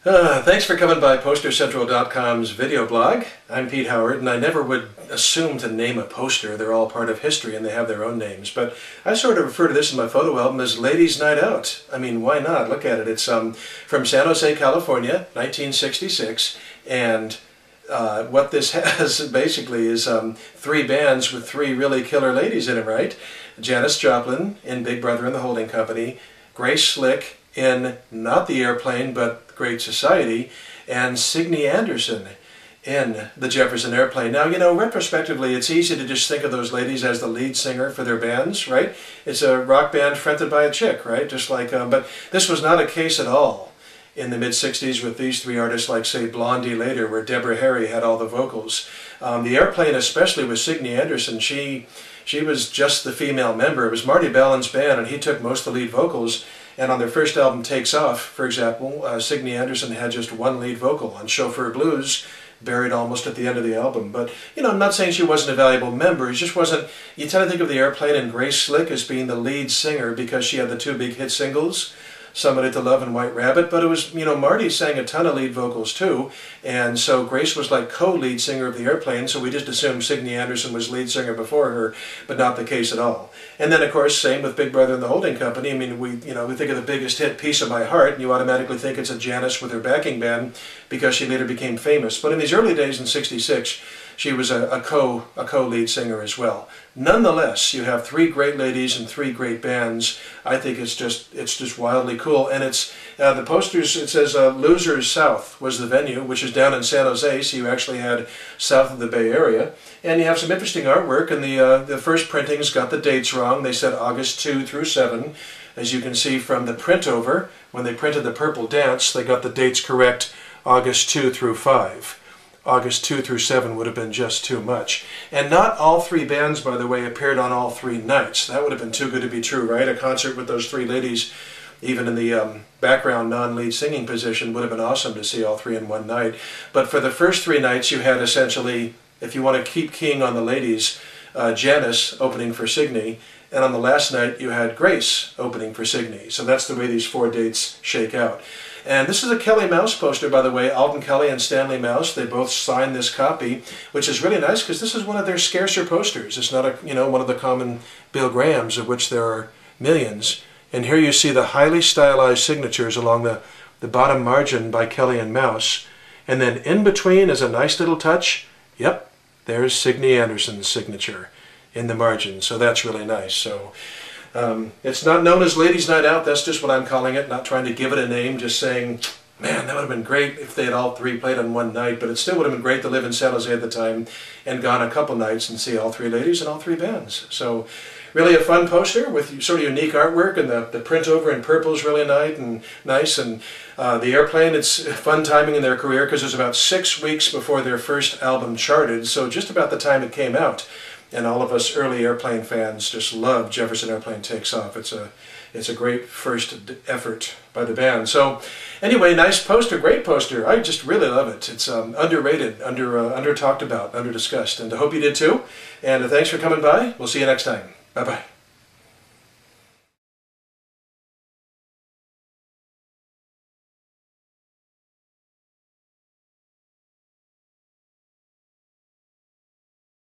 Thanks for coming by PosterCentral.com's video blog. I'm Pete Howard, and I never would assume to name a poster. They're all part of history and they have their own names. But I sort of refer to this in my photo album as Ladies' Night Out. I mean, why not? Look at it. It's from San Jose, California, 1966. And what this has basically is three bands with three really killer ladies in it, right? Janis Joplin in Big Brother and the Holding Company, Grace Slick in not the Airplane but Great Society, and Signe Anderson in the Jefferson Airplane. Now, you know, retrospectively, it's easy to just think of those ladies as the lead singer for their bands, right? It's a rock band fronted by a chick, right? Just like, but this was not a case at all in the mid-60s with these three artists, like, say, Blondie later, where Deborah Harry had all the vocals. The Airplane, especially with Signe Anderson, she was just the female member. It was Marty Ballin's band, and he took most of the lead vocals. And on their first album, Takes Off, for example, Signe Anderson had just one lead vocal. On Chauffeur Blues, buried almost at the end of the album. But, you know, I'm not saying she wasn't a valuable member. It just wasn't... You tend to think of the Airplane and Grace Slick as being the lead singer because she had the two big hit singles, Somebody to Love and White Rabbit. But it was, you know, Marty sang a ton of lead vocals too. And so Grace was like co-lead singer of the Airplane, so we just assumed Signe Anderson was lead singer before her, but not the case at all. And then, of course, same with Big Brother and the Holding Company. I mean, we think of the biggest hit, Piece of My Heart, and you automatically think it's a Janis with her backing band because she later became famous. But in these early days in '66, she was a co-lead singer as well. Nonetheless, you have three great ladies and three great bands. I think it's just wildly cool. And it's the posters. It says Losers South was the venue, which is down in San Jose. So you actually had south of the Bay Area, and you have some interesting artwork. And the first printings got the dates wrong. They said August 2 through 7. As you can see from the print over, when they printed the Purple Dance, they got the dates correct, August 2 through 5. August 2 through 7 would have been just too much. And not all three bands, by the way, appeared on all three nights. That would have been too good to be true, right? A concert with those three ladies, even in the background non-lead singing position, would have been awesome to see all three in one night. But for the first three nights, you had essentially, if you want to keep keying on the ladies, Janis opening for Signe, and on the last night you had Grace opening for Signe. So that's the way these four dates shake out. And this is a Kelly Mouse poster, by the way. Alden Kelly and Stanley Mouse, they both signed this copy, which is really nice because this is one of their scarcer posters. It's not one of the common Bill Grahams, of which there are millions. And here you see the highly stylized signatures along the bottom margin by Kelly and Mouse. And then in between is a nice little touch. Yep, there's Signe Anderson's signature in the margin. So that's really nice. So it's not known as Ladies' Night Out. That's just what I'm calling it. Not trying to give it a name, just saying, man, that would have been great if they had all three played on one night. But it still would have been great to live in San Jose at the time and gone a couple nights and see all three ladies and all three bands. So really a fun poster with sort of unique artwork, and the print over in purple is really nice. And the Airplane, it's fun timing in their career because it was about 6 weeks before their first album charted, so just about the time it came out. And all of us early Airplane fans just love Jefferson Airplane Takes Off. It's a great first effort by the band. So anyway, nice poster, great poster. I just really love it. It's underrated, under talked about, under discussed. And I hope you did too. And thanks for coming by. We'll see you next time. Bye-bye.